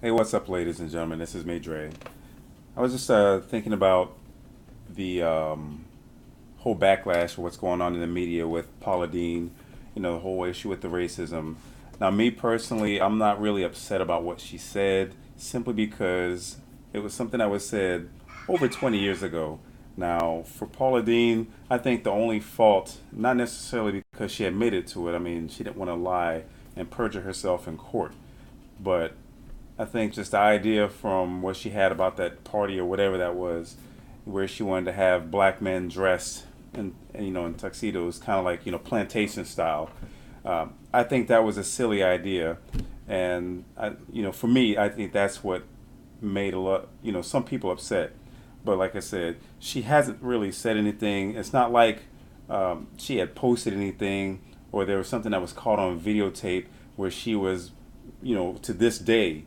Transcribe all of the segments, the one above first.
Hey, what's up, ladies and gentlemen? This is Dre. I was just thinking about the whole backlash of what's going on in the media with Paula Deen, the whole issue with the racism. Now, me personally, I'm not really upset about what she said simply because it was something that was said over 20 years ago. Now, for Paula Deen, I think the only fault, not necessarily because she admitted to it, I mean, she didn't want to lie and perjure herself in court, but I think just the idea from what she had about that party or whatever that was, where she wanted to have black men dressed in tuxedos, kind of like plantation style. I think that was a silly idea, and for me, I think that's what made a lot some people upset. But like I said, she hasn't really said anything. It's not like she had posted anything or there was something that was caught on videotape where she was, to this day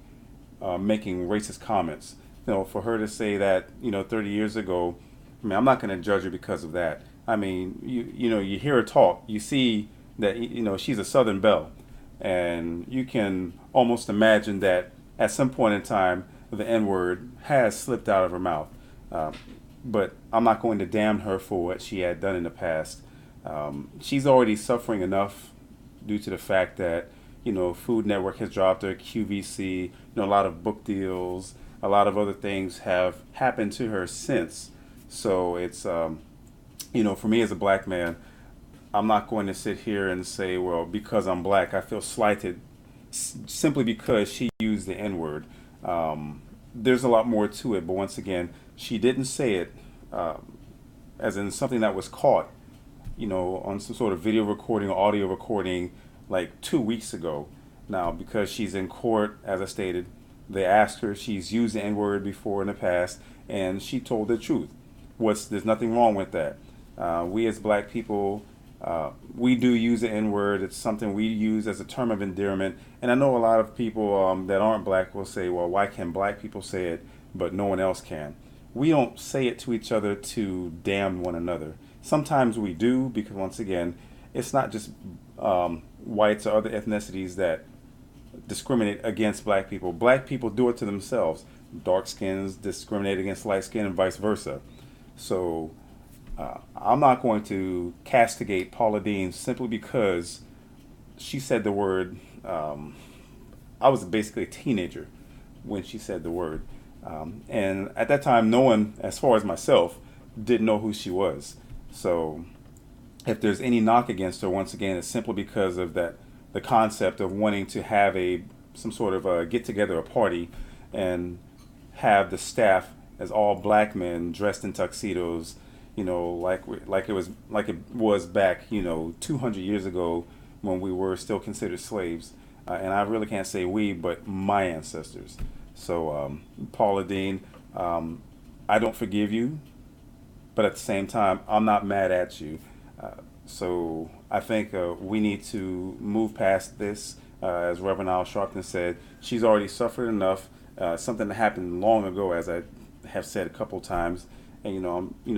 making racist comments. For her to say that, 30 years ago, I mean, I'm not going to judge her because of that. I mean, you hear her talk, you see that, she's a Southern belle, and you can almost imagine that at some point in time, the N word has slipped out of her mouth. Uh, but I'm not going to damn her for what she had done in the past. She's already suffering enough due to the fact that Food Network has dropped her, QVC, a lot of book deals, a lot of other things have happened to her since. So it's for me as a black man, I'm not going to sit here and say, well, because I'm black, I feel slighted simply because she used the N word. There's a lot more to it, but once again, she didn't say it as in something that was caught, on some sort of video recording or audio recording like 2 weeks ago. Now, because she's in court, as I stated, they asked her, she's used the N word before in the past, and she told the truth. There's nothing wrong with that. We as black people, we do use the N word. It's something we use as a term of endearment. And I know a lot of people that aren't black will say, well, why can black people say it, but no one else can? We don't say it to each other to damn one another. Sometimes we do, because once again, it's not just whites or other ethnicities that discriminate against black people. Black people do it to themselves. Dark skins discriminate against light skin and vice versa. So I'm not going to castigate Paula Deen simply because she said the word. I was basically a teenager when she said the word. And at that time, no one, as far as myself, didn't know who she was. So if there's any knock against her, once again, it's simply because of the concept of wanting to have some sort of a get together, a party, and have the staff as all black men dressed in tuxedos, like it was back, 200 years ago when we were still considered slaves. And I really can't say we, but my ancestors. So Paula Deen, I don't forgive you, but at the same time, I'm not mad at you. So I think we need to move past this. As Reverend Al Sharpton said, she's already suffered enough. Something that happened long ago, as I have said a couple times. And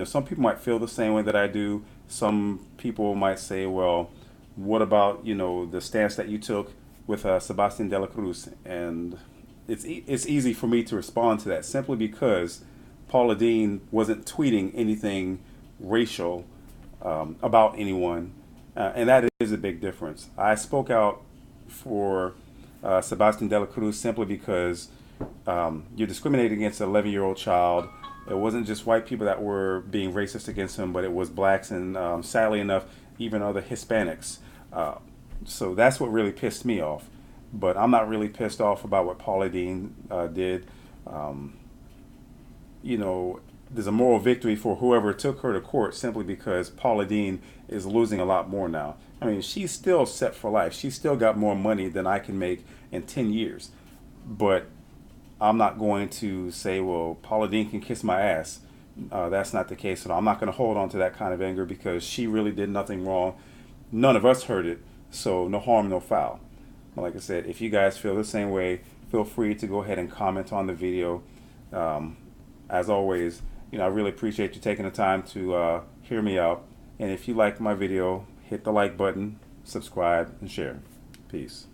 some people might feel the same way that I do. Some people might say, well, what about the stance that you took with Sebastian de la Cruz? And it's easy for me to respond to that simply because Paula Deen wasn't tweeting anything racial about anyone, and that is a big difference. I spoke out for Sebastian de la Cruz simply because you're discriminating against an 11-year-old child. It wasn't just white people that were being racist against him, but it was blacks and sadly enough, even other Hispanics. So that's what really pissed me off. But I'm not really pissed off about what Paula Deen did. There's a moral victory for whoever took her to court simply because Paula Deen is losing a lot more now. I mean, she's still set for life. She's still got more money than I can make in 10 years. But I'm not going to say, well, Paula Deen can kiss my ass. That's not the case at all. I'm not going to hold on to that kind of anger because she really did nothing wrong. None of us heard it, so no harm, no foul. Like I said, if you guys feel the same way, feel free to go ahead and comment on the video. As always, I really appreciate you taking the time to hear me out. And if you like my video, hit the like button, subscribe, and share. Peace.